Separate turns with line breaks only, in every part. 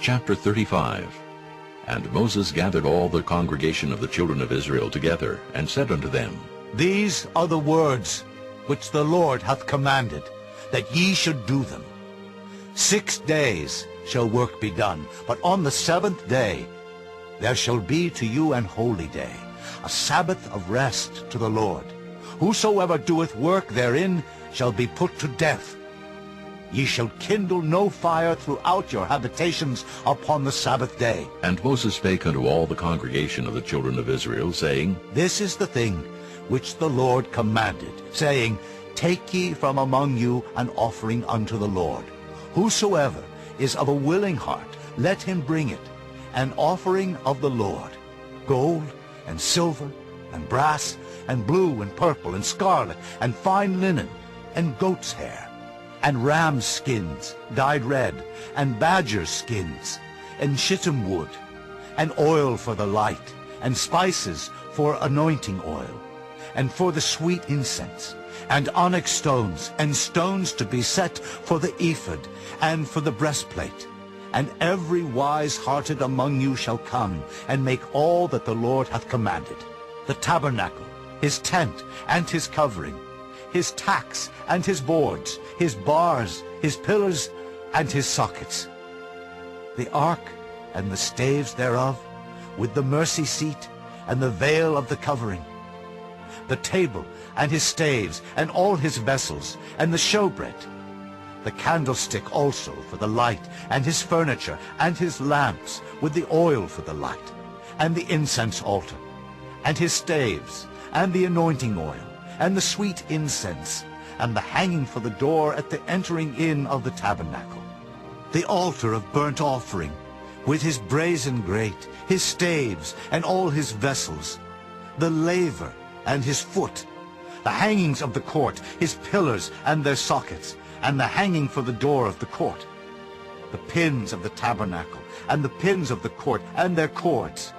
Chapter 35. And Moses gathered all the congregation of the children of Israel together, and said unto them,
These are the words which the Lord hath commanded, that ye should do them. 6 days shall work be done, but on the 7th day there shall be to you an holy day, a Sabbath of rest to the Lord. Whosoever doeth work therein shall be put to death. Ye shall kindle no fire throughout your habitations upon the Sabbath day.
And Moses spake unto all the congregation of the children of Israel, saying,
This is the thing which the Lord commanded, saying, Take ye from among you an offering unto the Lord. Whosoever is of a willing heart, let him bring it, an offering of the Lord, gold and silver and brass and blue and purple and scarlet and fine linen and goat's hair, and ram's skins dyed red, and badger's skins, and shittim wood, and oil for the light, and spices for anointing oil, and for the sweet incense, and onyx stones, and stones to be set for the ephod, and for the breastplate. And every wise-hearted among you shall come, and make all that the Lord hath commanded: the tabernacle, his tent, and his covering, his tacks, and his boards, his bars, his pillars, and his sockets, the ark, and the staves thereof, with the mercy seat, and the veil of the covering, the table, and his staves, and all his vessels, and the showbread, the candlestick also for the light, and his furniture, and his lamps, with the oil for the light, and the incense altar, and his staves, and the anointing oil, and the sweet incense, and the hanging for the door at the entering in of the tabernacle, the altar of burnt offering, with his brazen grate, his staves, and all his vessels, the laver and his foot, the hangings of the court, his pillars and their sockets, and the hanging for the door of the court, the pins of the tabernacle, and the pins of the court, and their cords,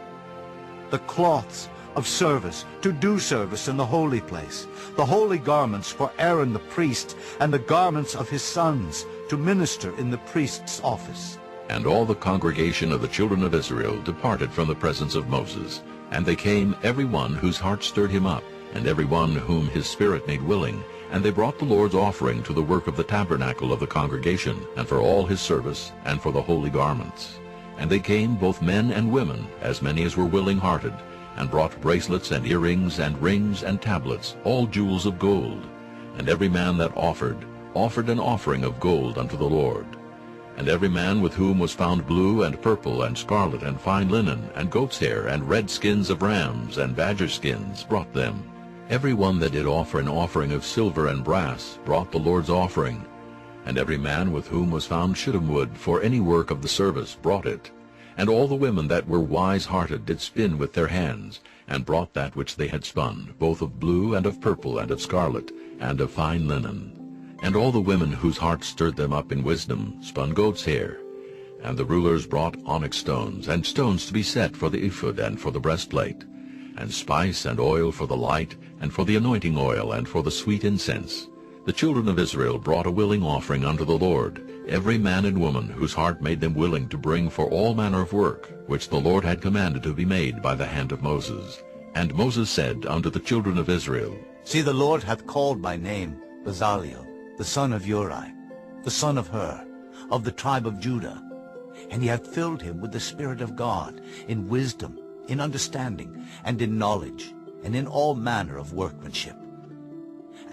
the cloths of service, to do service in the holy place, the holy garments for Aaron the priest, and the garments of his sons, to minister in the priest's office.
And all the congregation of the children of Israel departed from the presence of Moses. And they came, every one whose heart stirred him up, and every one whom his spirit made willing. And they brought the Lord's offering to the work of the tabernacle of the congregation, and for all his service, and for the holy garments. And they came, both men and women, as many as were willing-hearted, and brought bracelets and earrings and rings and tablets, all jewels of gold. And every man that offered an offering of gold unto the Lord. And every man with whom was found blue and purple and scarlet and fine linen and goat's hair and red skins of rams and badger skins brought them. Every one that did offer an offering of silver and brass brought the Lord's offering. And every man with whom was found shittim wood for any work of the service brought it. And all the women that were wise-hearted did spin with their hands, and brought that which they had spun, both of blue and of purple and of scarlet and of fine linen. And all the women whose hearts stirred them up in wisdom spun goat's hair. And the rulers brought onyx stones, and stones to be set for the ephod and for the breastplate, and spice and oil for the light, and for the anointing oil, and for the sweet incense. The children of Israel brought a willing offering unto the Lord, every man and woman whose heart made them willing to bring for all manner of work, which the Lord had commanded to be made by the hand of Moses. And Moses said unto the children of Israel,
See, the Lord hath called by name Bezaleel, the son of Uri, the son of Hur, of the tribe of Judah. And he hath filled him with the Spirit of God, in wisdom, in understanding, and in knowledge, and in all manner of workmanship,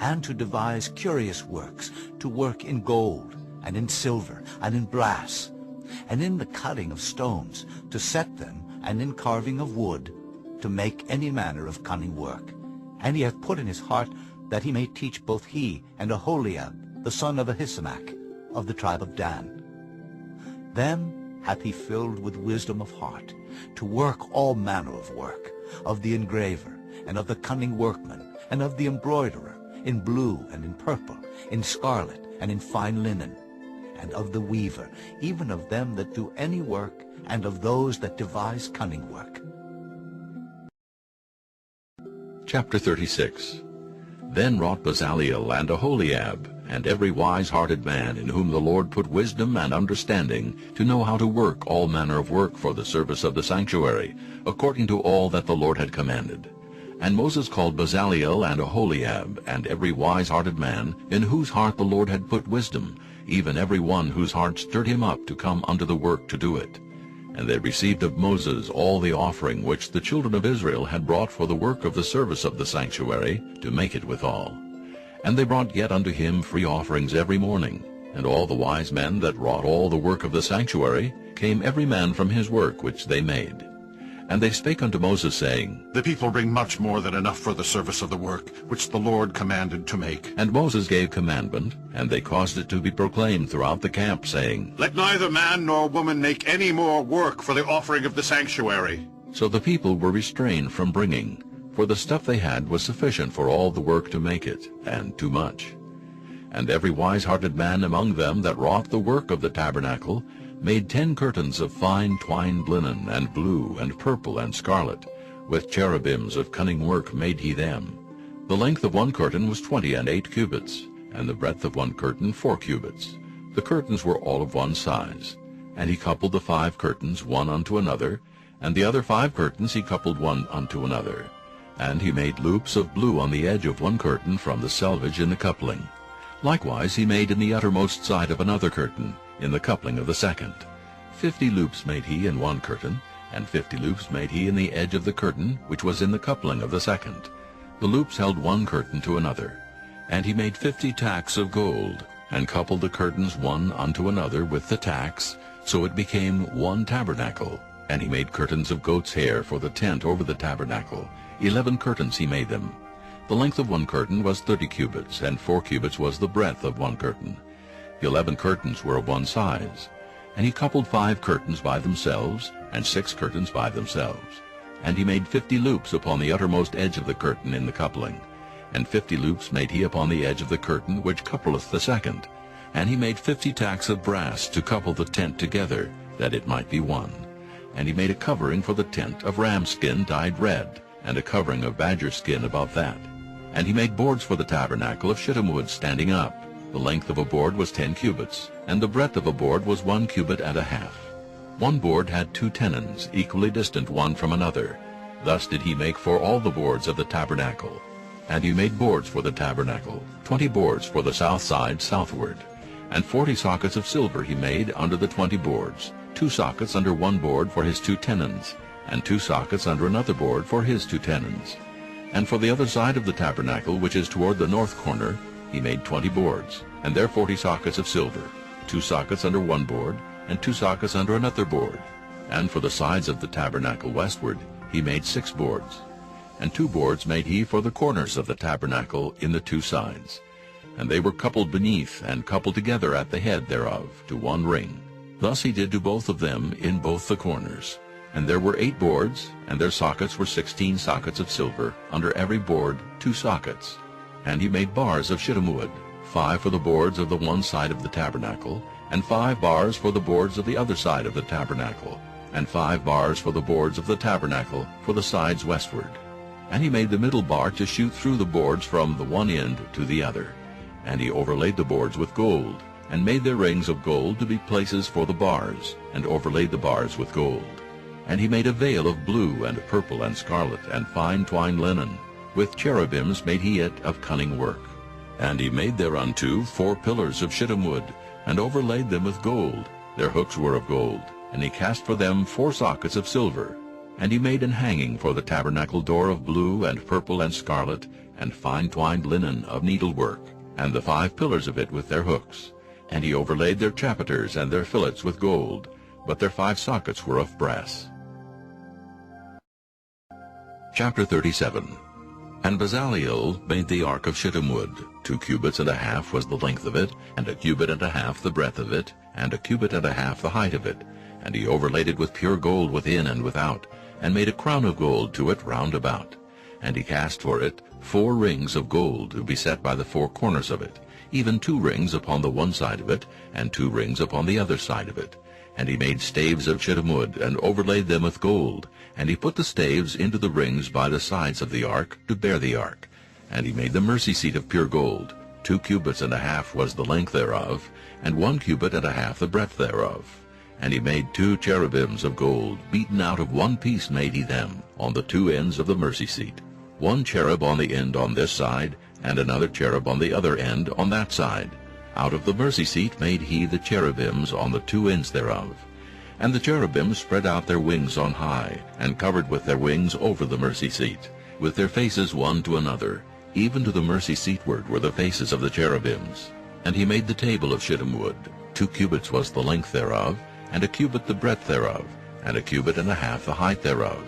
and to devise curious works, to work in gold, and in silver, and in brass, and in the cutting of stones, to set them, and in carving of wood, to make any manner of cunning work. And he hath put in his heart that he may teach both he and Aholiab, the son of Ahisamach, of the tribe of Dan. Them hath he filled with wisdom of heart, to work all manner of work, of the engraver, and of the cunning workman, and of the embroiderer, in blue and in purple, in scarlet and in fine linen, and of the weaver, even of them that do any work, and of those that devise cunning work.
Chapter 36. Then wrought Bezaleel and Aholiab, and every wise-hearted man in whom the Lord put wisdom and understanding, to know how to work all manner of work for the service of the sanctuary, according to all that the Lord had commanded. And Moses called Bezaleel and Aholiab, and every wise-hearted man, in whose heart the Lord had put wisdom, even every one whose heart stirred him up to come unto the work to do it. And they received of Moses all the offering which the children of Israel had brought for the work of the service of the sanctuary, to make it withal. And they brought yet unto him free offerings every morning. And all the wise men that wrought all the work of the sanctuary came every man from his work which they made. And they spake unto Moses, saying,
The people bring much more than enough for the service of the work which the Lord commanded to make.
And Moses gave commandment, and they caused it to be proclaimed throughout the camp, saying,
Let neither man nor woman make any more work for the offering of the sanctuary.
So the people were restrained from bringing, for the stuff they had was sufficient for all the work to make it, and too much. And every wise-hearted man among them that wrought the work of the tabernacle made 10 curtains of fine twined linen, and blue, and purple, and scarlet. With cherubims of cunning work made he them. The length of one curtain was 28 cubits, and the breadth of one curtain 4 cubits. The curtains were all of one size. And he coupled the 5 curtains one unto another, and the other 5 curtains he coupled one unto another. And he made loops of blue on the edge of one curtain from the selvage in the coupling. Likewise he made in the uttermost side of another curtain, in the coupling of the second. 50 loops made he in one curtain, and 50 loops made he in the edge of the curtain which was in the coupling of the second. The loops held one curtain to another. And he made 50 tacks of gold, and coupled the curtains one unto another with the tacks, so it became one tabernacle. And he made curtains of goat's hair for the tent over the tabernacle. 11 curtains he made them. The length of one curtain was 30 cubits, and 4 cubits was the breadth of one curtain. The 11 curtains were of one size. And he coupled 5 curtains by themselves, and 6 curtains by themselves. And he made 50 loops upon the uttermost edge of the curtain in the coupling. And 50 loops made he upon the edge of the curtain which coupleth the second. And he made 50 tacks of brass to couple the tent together, that it might be one. And he made a covering for the tent of ram skin dyed red, and a covering of badger skin about that. And he made boards for the tabernacle of shittim wood standing up. The length of a board was 10 cubits, and the breadth of a board was 1 cubit and a half. One board had 2 tenons, equally distant one from another. Thus did he make for all the boards of the tabernacle. And he made boards for the tabernacle, 20 boards for the south side southward. And 40 sockets of silver he made under the 20 boards, 2 sockets under one board for his 2 tenons, and 2 sockets under another board for his 2 tenons. And for the other side of the tabernacle, which is toward the north corner, he made 20 boards, and there 40 sockets of silver, 2 sockets under one board, and 2 sockets under another board. And for the sides of the tabernacle westward he made 6 boards. And 2 boards made he for the corners of the tabernacle in the 2 sides. And they were coupled beneath, and coupled together at the head thereof, to one ring. Thus he did to both of them in both the corners. And there were 8 boards, and their sockets were 16 sockets of silver, under every board 2 sockets. And he made bars of shittim wood, 5 for the boards of the one side of the tabernacle, and 5 bars for the boards of the other side of the tabernacle, and 5 bars for the boards of the tabernacle for the sides westward. And he made the middle bar to shoot through the boards from the one end to the other. And he overlaid the boards with gold, and made their rings of gold to be places for the bars, and overlaid the bars with gold. And he made a veil of blue and purple and scarlet and fine twined linen. With cherubims made he it of cunning work. And he made thereunto 4 pillars of shittim wood, and overlaid them with gold. Their hooks were of gold. And he cast for them 4 sockets of silver. And he made an hanging for the tabernacle door of blue and purple and scarlet, and fine twined linen of needlework, and the 5 pillars of it with their hooks. And he overlaid their chapiters and their fillets with gold, but their 5 sockets were of brass. Chapter 37. And Bezaleel made the ark of shittim wood. 2 cubits and a half was the length of it, and 1 cubit and a half the breadth of it, and 1 cubit and a half the height of it. And he overlaid it with pure gold within and without, and made a crown of gold to it round about. And he cast for it 4 rings of gold to be set by the 4 corners of it, even 2 rings upon the one side of it, and 2 rings upon the other side of it. And he made staves of shittim wood, and overlaid them with gold. And he put the staves into the rings by the sides of the ark, to bear the ark. And he made the mercy seat of pure gold. 2 cubits and a half was the length thereof, and 1 cubit and a half the breadth thereof. And he made 2 cherubims of gold, beaten out of one piece made he them, on the 2 ends of the mercy seat. 1 cherub on the end on this side, and another cherub on the other end on that side. Out of the mercy seat made he the cherubims on the 2 ends thereof. And the cherubims spread out their wings on high, and covered with their wings over the mercy seat, with their faces one to another. Even to the mercy seatward were the faces of the cherubims. And he made the table of shittim wood. 2 cubits was the length thereof, and a cubit the breadth thereof, and a cubit and a half the height thereof.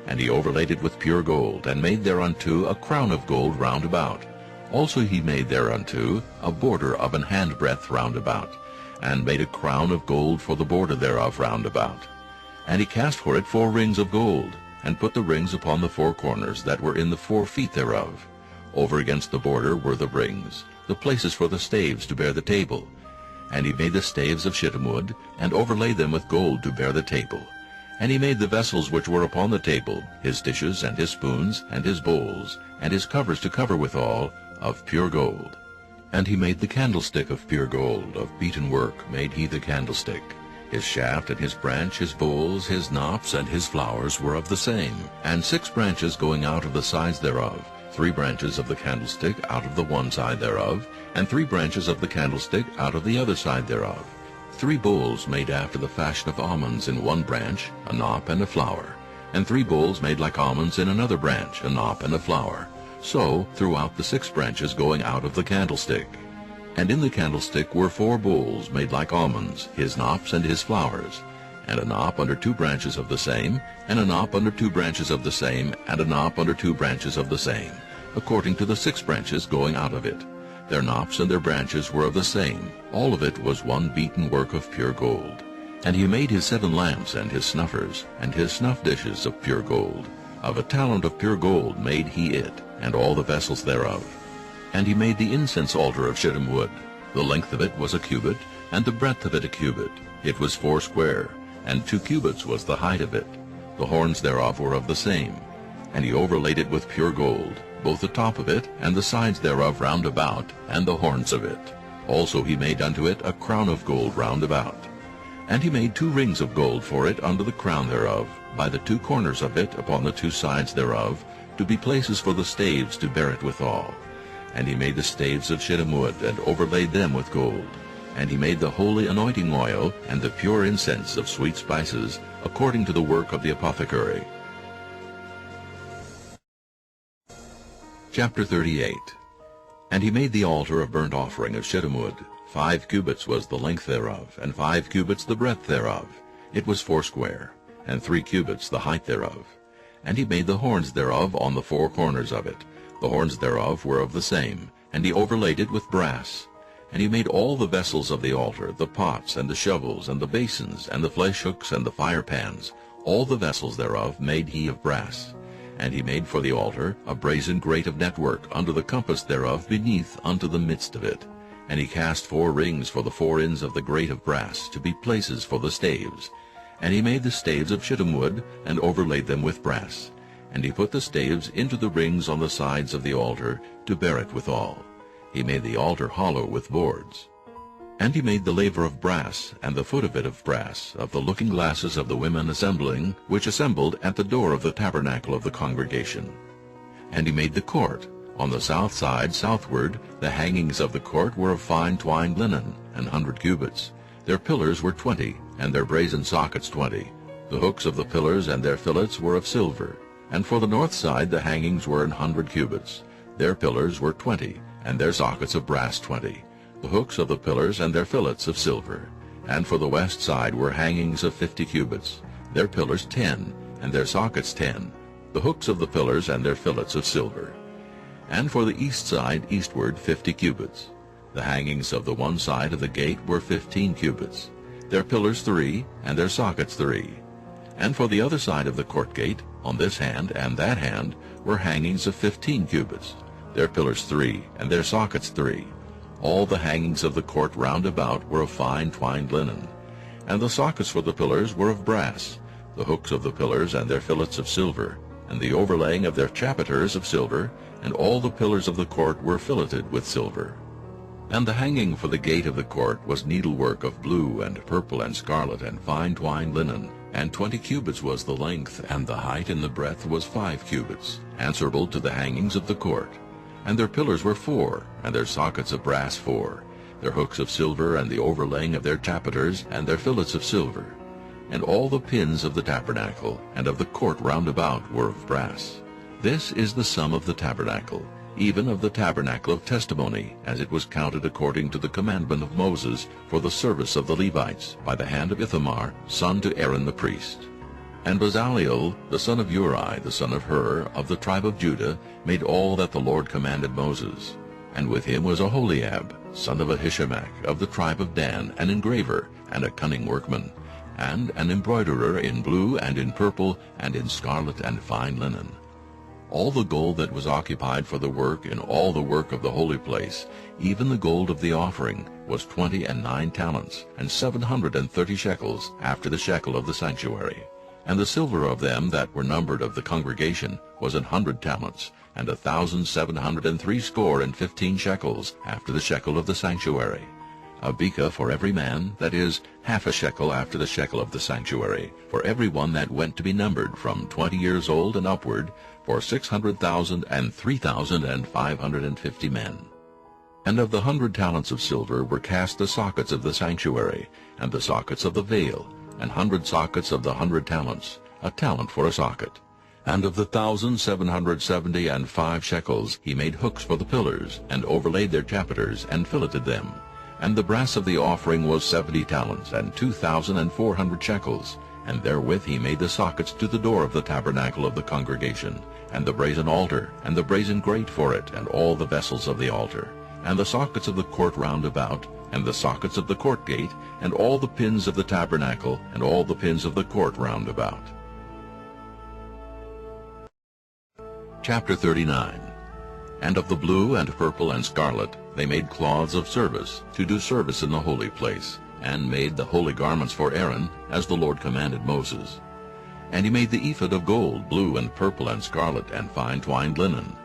And he overlaid it with pure gold, and made thereunto a crown of gold round about. Also he made thereunto a border of an handbreadth round about, and made a crown of gold for the border thereof round about. And he cast for it 4 rings of gold, and put the rings upon the 4 corners that were in the 4 feet thereof. Over against the border were the rings, the places for the staves to bear the table. And he made the staves of shittim wood, and overlaid them with gold to bear the table. And he made the vessels which were upon the table, his dishes, and his spoons, and his bowls, and his covers to cover withal, of pure gold. And he made the candlestick of pure gold, of beaten work made he the candlestick. His shaft and his branch, his bowls, his knops, and his flowers were of the same, and 6 branches going out of the sides thereof, 3 branches of the candlestick out of the one side thereof, and 3 branches of the candlestick out of the other side thereof. 3 bowls made after the fashion of almonds in one branch, a knop and a flower, and 3 bowls made like almonds in another branch, a knop and a flower. So throughout the 6 branches going out of the candlestick. And in the candlestick were 4 bowls made like almonds, his knops and his flowers, and a knop under 2 branches of the same, and a knop under 2 branches of the same, and a knop under 2 branches of the same, according to the 6 branches going out of it. Their knops and their branches were of the same. All of it was one beaten work of pure gold. And he made his 7 lamps and his snuffers, and his snuff dishes of pure gold. Of a talent of pure gold made he it, and all the vessels thereof. And he made the incense altar of shittim wood. The length of it was a cubit, and the breadth of it a cubit. It was 4 square, and 2 cubits was the height of it. The horns thereof were of the same. And he overlaid it with pure gold, both the top of it, and the sides thereof round about, and the horns of it. Also he made unto it a crown of gold round about. And he made 2 rings of gold for it under the crown thereof, by the 2 corners of it upon the 2 sides thereof, to be places for the staves to bear it withal. And he made the staves of shittim wood, and overlaid them with gold. And he made the holy anointing oil, and the pure incense of sweet spices, according to the work of the apothecary. Chapter 38. And he made the altar of burnt offering of shittim wood. 5 cubits was the length thereof, and 5 cubits the breadth thereof. It was 4 square, and 3 cubits the height thereof. And he made the horns thereof on the 4 corners of it. The horns thereof were of the same, and he overlaid it with brass. And he made all the vessels of the altar, the pots, and the shovels, and the basins, and the flesh hooks, and the fire pans. All the vessels thereof made he of brass. And he made for the altar a brazen grate of network under the compass thereof beneath unto the midst of it. And he cast 4 rings for the 4 ends of the grate of brass, to be places for the staves. And he made the staves of shittim wood, and overlaid them with brass. And he put the staves into the rings on the sides of the altar, to bear it withal. He made the altar hollow with boards. And he made the laver of brass, and the foot of it of brass, of the looking glasses of the women assembling, which assembled at the door of the tabernacle of the congregation. And he made the court. On the south side southward, the hangings of the court were of fine twined linen, 100 cubits. Their pillars were 20, and their brazen sockets 20. The hooks of the pillars and their fillets were of silver. And for the north side the hangings were 100 cubits. Their pillars were 20, and their sockets of brass 20. The hooks of the pillars and their fillets of silver. And for the west side were hangings of 50 cubits. Their pillars 10, and their sockets 10. The hooks of the pillars and their fillets of silver. And for the east side eastward 50 cubits. The hangings of the one side of the gate were 15 cubits. Their pillars 3, and their sockets 3. And for the other side of the court gate, on this hand and that hand, were hangings of 15 cubits. Their pillars 3, and their sockets 3. All the hangings of the court round about were of fine twined linen. And the sockets for the pillars were of brass, the hooks of the pillars and their fillets of silver, and the overlaying of their chapiters of silver, and all the pillars of the court were filleted with silver. And the hanging for the gate of the court was needlework of blue and purple and scarlet and fine twined linen, and 20 cubits was the length, and the height and the breadth was 5 cubits, answerable to the hangings of the court. And their pillars were 4, and their sockets of brass 4, their hooks of silver, and the overlaying of their chapiters, and their fillets of silver. And all the pins of the tabernacle and of the court round about were of brass. This is the sum of the tabernacle, even of the tabernacle of testimony, as it was counted according to the commandment of Moses for the service of the Levites, by the hand of Ithamar, son to Aaron the priest. And Bezaleel, the son of Uri, the son of Hur, of the tribe of Judah, made all that the Lord commanded Moses. And with him was Aholiab, son of Ahishamach, of the tribe of Dan, an engraver, and a cunning workman, and an embroiderer in blue and in purple, and in scarlet and fine linen. All the gold that was occupied for the work in all the work of the holy place, even the gold of the offering, was 29 talents, and 730 shekels, after the shekel of the sanctuary. And the silver of them that were numbered of the congregation was 100 talents, and 1,760 shekels, after the shekel of the sanctuary. A beka for every man, that is, half a shekel after the shekel of the sanctuary, for every one that went to be numbered from 20 years old and upward, for 600,000 and 3,550 men. And of the 100 talents of silver were cast the sockets of the sanctuary, and the sockets of the veil, 100 sockets of the 100 talents, a talent for a socket. And of the 1,775 shekels he made hooks for the pillars, and overlaid their chapiters, and filleted them. And the brass of the offering was 70 talents, and 2,400 shekels, and therewith he made the sockets to the door of the tabernacle of the congregation, and the brazen altar, and the brazen grate for it, and all the vessels of the altar, and the sockets of the court round about, and the sockets of the court gate, and all the pins of the tabernacle, and all the pins of the court round about. Chapter 39. And of the blue and purple and scarlet they made cloths of service, to do service in the holy place, and made the holy garments for Aaron, as the Lord commanded Moses. And he made the ephod of gold, blue and purple and scarlet, and fine twined linen.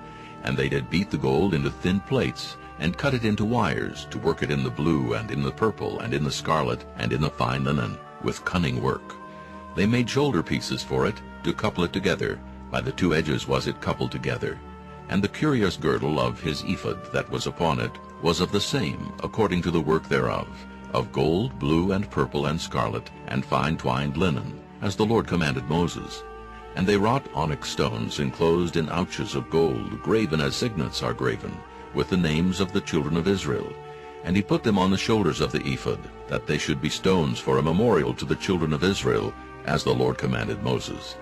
And they did beat the gold into thin plates, and cut it into wires, to work it in the blue, and in the purple, and in the scarlet, and in the fine linen, with cunning work. They made shoulder pieces for it, to couple it together. By the 2 edges was it coupled together. And the curious girdle of his ephod that was upon it was of the same, according to the work thereof, of gold, blue, and purple, and scarlet, and fine twined linen, as the Lord commanded Moses. And they wrought onyx stones enclosed in ouches of gold, graven as signets are graven, with the names of the children of Israel. And he put them on the shoulders of the ephod, that they should be stones for a memorial to the children of Israel, as the Lord commanded Moses.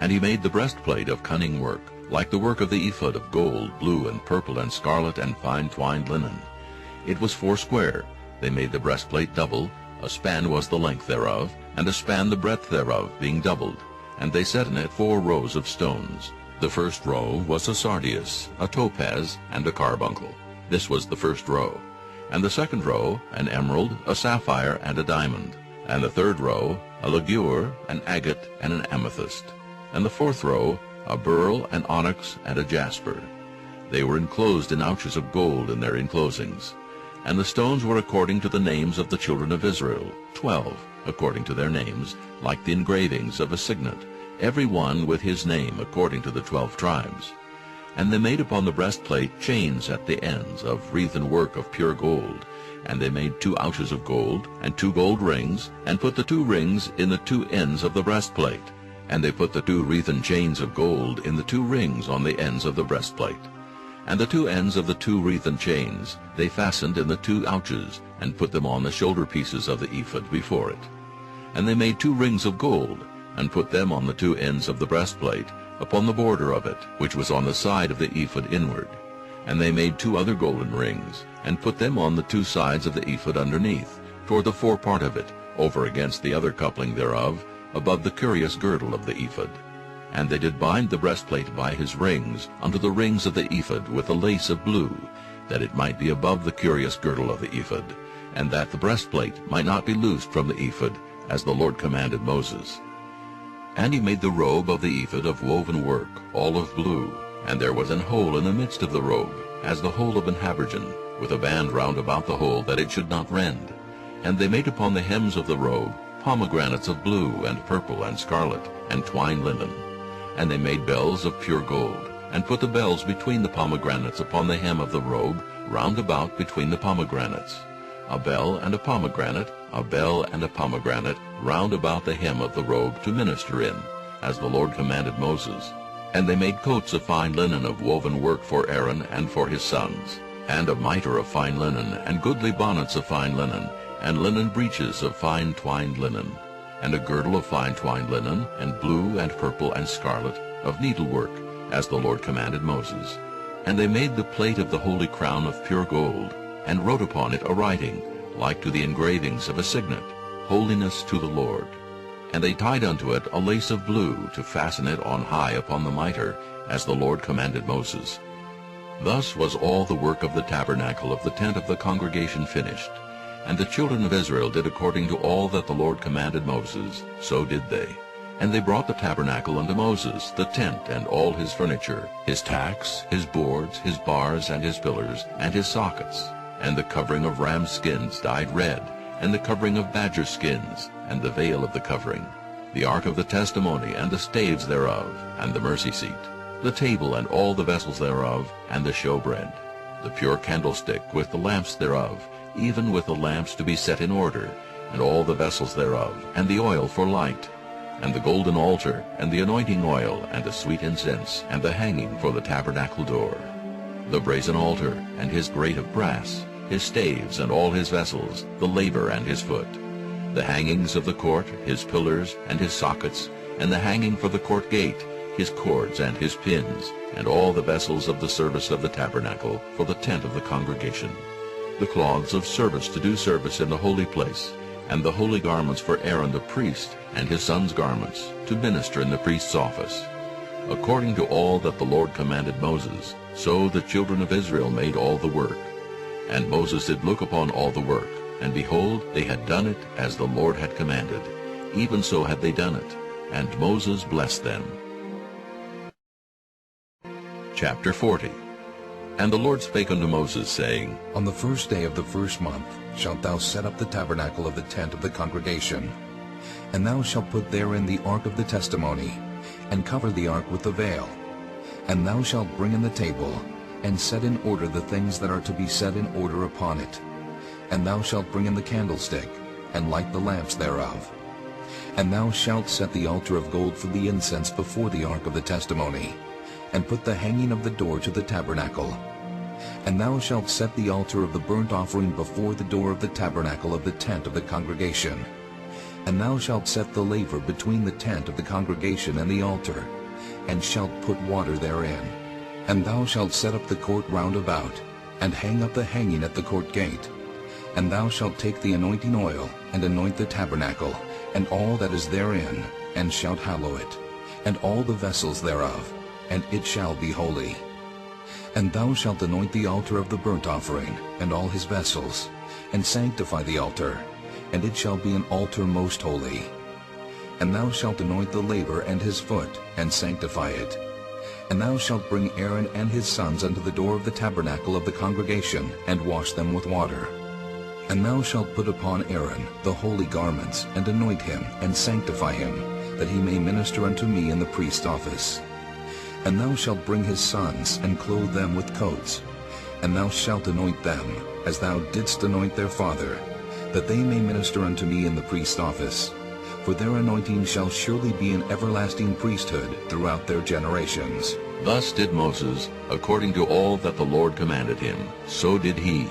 And he made the breastplate of cunning work, like the work of the ephod of gold, blue, and purple, and scarlet, and fine twined linen. It was 4 square. They made the breastplate double. A span was the length thereof, and a span the breadth thereof, being doubled. And they set in it 4 rows of stones. The first row was a sardius, a topaz, and a carbuncle. This was the first row. And the second row, an emerald, a sapphire, and a diamond. And the third row, a ligure, an agate, and an amethyst. And the fourth row, a beryl, an onyx, and a jasper. They were enclosed in ouches of gold in their enclosings. And the stones were according to the names of the children of Israel, 12, according to their names, like the engravings of a signet, every one with his name according to the 12 tribes. And they made upon the breastplate chains at the ends of wreathen work of pure gold. And they made 2 ouches of gold, and 2 gold rings, and put the 2 rings in the 2 ends of the breastplate. And they put the 2 wreathen chains of gold in the 2 rings on the ends of the breastplate. And the 2 ends of the 2 wreathen chains they fastened in the 2 ouches, and put them on the shoulder pieces of the ephod before it. And they made 2 rings of gold, and put them on the 2 ends of the breastplate, upon the border of it, which was on the side of the ephod inward. And they made 2 other golden rings, and put them on the 2 sides of the ephod underneath, toward the forepart of it, over against the other coupling thereof, above the curious girdle of the ephod. And they did bind the breastplate by his rings unto the rings of the ephod with a lace of blue, that it might be above the curious girdle of the ephod, and that the breastplate might not be loosed from the ephod, as the Lord commanded Moses. And he made the robe of the ephod of woven work, all of blue, and there was an hole in the midst of the robe, as the hole of an habergeon, with a band round about the hole, that it should not rend. And they made upon the hems of the robe pomegranates of blue and purple and scarlet, and twined linen. And they made bells of pure gold, and put the bells between the pomegranates upon the hem of the robe, round about between the pomegranates. A bell and a pomegranate, a bell and a pomegranate, round about the hem of the robe to minister in, as the Lord commanded Moses. And they made coats of fine linen of woven work for Aaron and for his sons, and a mitre of fine linen, and goodly bonnets of fine linen, and linen breeches of fine twined linen, and a girdle of fine twined linen, and blue and purple and scarlet, of needlework, as the Lord commanded Moses. And they made the plate of the holy crown of pure gold, and wrote upon it a writing, like to the engravings of a signet, Holiness to the Lord. And they tied unto it a lace of blue, to fasten it on high upon the mitre, as the Lord commanded Moses. Thus was all the work of the tabernacle of the tent of the congregation finished. And the children of Israel did according to all that the Lord commanded Moses, so did they. And they brought the tabernacle unto Moses, the tent and all his furniture, his tacks, his boards, his bars, and his pillars, and his sockets, and the covering of ram skins dyed red, and the covering of badger skins, and the veil of the covering, the ark of the testimony, and the staves thereof, and the mercy seat, the table and all the vessels thereof, and the showbread, the pure candlestick with the lamps thereof, even with the lamps to be set in order, and all the vessels thereof, and the oil for light, and the golden altar, and the anointing oil, and the sweet incense, and the hanging for the tabernacle door, the brazen altar, and his grate of brass, his staves, and all his vessels, the laver and his foot, the hangings of the court, his pillars, and his sockets, and the hanging for the court gate, his cords and his pins, and all the vessels of the service of the tabernacle for the tent of the congregation, the cloths of service to do service in the holy place, and the holy garments for Aaron the priest, and his sons' garments, to minister in the priest's office. According to all that the Lord commanded Moses, so the children of Israel made all the work. And Moses did look upon all the work, and behold, they had done it as the Lord had commanded. Even so had they done it, and Moses blessed them. Chapter 40. And the Lord spake unto Moses, saying,
On the first day of the first month shalt thou set up the tabernacle of the tent of the congregation. And thou shalt put therein the ark of the testimony, and cover the ark with the veil. And thou shalt bring in the table, and set in order the things that are to be set in order upon it. And thou shalt bring in the candlestick, and light the lamps thereof. And thou shalt set the altar of gold for the incense before the ark of the testimony, and put the hanging of the door to the tabernacle. And thou shalt set the altar of the burnt offering before the door of the tabernacle of the tent of the congregation. And thou shalt set the laver between the tent of the congregation and the altar, and shalt put water therein. And thou shalt set up the court round about, and hang up the hanging at the court gate. And thou shalt take the anointing oil, and anoint the tabernacle, and all that is therein, and shalt hallow it, and all the vessels thereof, and it shall be holy. And thou shalt anoint the altar of the burnt offering, and all his vessels, and sanctify the altar, and it shall be an altar most holy. And thou shalt anoint the laver and his foot, and sanctify it. And thou shalt bring Aaron and his sons unto the door of the tabernacle of the congregation, and wash them with water. And thou shalt put upon Aaron the holy garments, and anoint him, and sanctify him, that he may minister unto me in the priest's office. And thou shalt bring his sons, and clothe them with coats. And thou shalt anoint them, as thou didst anoint their father, that they may minister unto me in the priest's office. For their anointing shall surely be an everlasting priesthood throughout their generations.
Thus did Moses, according to all that the Lord commanded him, so did he.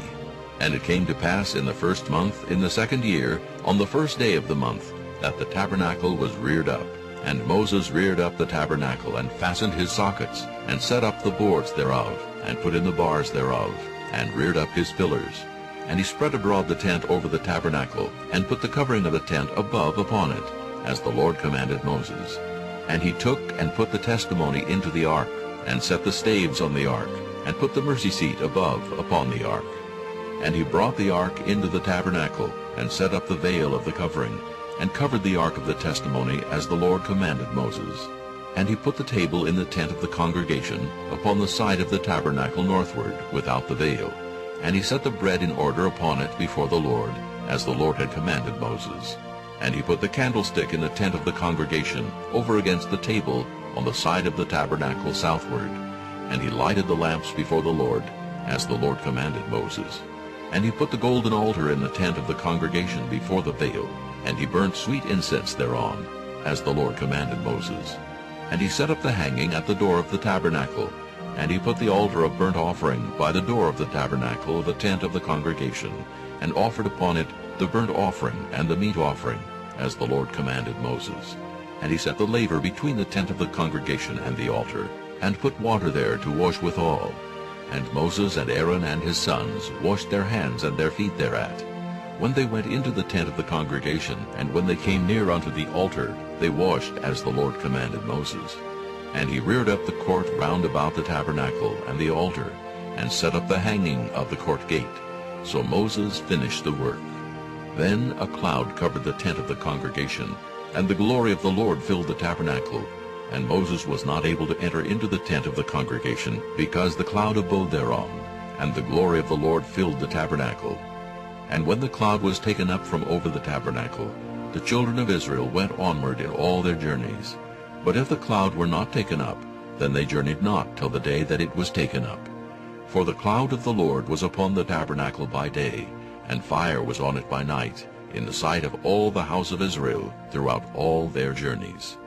And it came to pass in the first month, in the second year, on the first day of the month, that the tabernacle was reared up. And Moses reared up the tabernacle, and fastened his sockets, and set up the boards thereof, and put in the bars thereof, and reared up his pillars. And he spread abroad the tent over the tabernacle, and put the covering of the tent above upon it, as the Lord commanded Moses. And he took and put the testimony into the ark, and set the staves on the ark, and put the mercy seat above upon the ark. And he brought the ark into the tabernacle, and set up the veil of the covering, and covered the ark of the testimony as the Lord commanded Moses. And he put the table in the tent of the congregation, upon the side of the tabernacle northward, without the veil, And he set the bread in order upon it before the Lord, as the Lord had commanded Moses. And he put the candlestick in the tent of the congregation, over against the table, on the side of the tabernacle southward. And he lighted the lamps before the Lord, as the Lord commanded Moses. And he put the golden altar in the tent of the congregation before the veil, and he burnt sweet incense thereon, as the Lord commanded Moses. And he set up the hanging at the door of the tabernacle, and he put the altar of burnt offering by the door of the tabernacle of the tent of the congregation, and offered upon it the burnt offering and the meat offering, as the Lord commanded Moses. And he set the laver between the tent of the congregation and the altar, and put water there to wash withal. And Moses and Aaron and his sons washed their hands and their feet thereat. When they went into the tent of the congregation, and when they came near unto the altar, they washed as the Lord commanded Moses. And he reared up the court round about the tabernacle and the altar, and set up the hanging of the court gate. So Moses finished the work. Then a cloud covered the tent of the congregation, and the glory of the Lord filled the tabernacle. And Moses was not able to enter into the tent of the congregation, because the cloud abode thereon, and the glory of the Lord filled the tabernacle. And when the cloud was taken up from over the tabernacle, the children of Israel went onward in all their journeys. But if the cloud were not taken up, then they journeyed not till the day that it was taken up. For the cloud of the Lord was upon the tabernacle by day, and fire was on it by night, in the sight of all the house of Israel throughout all their journeys.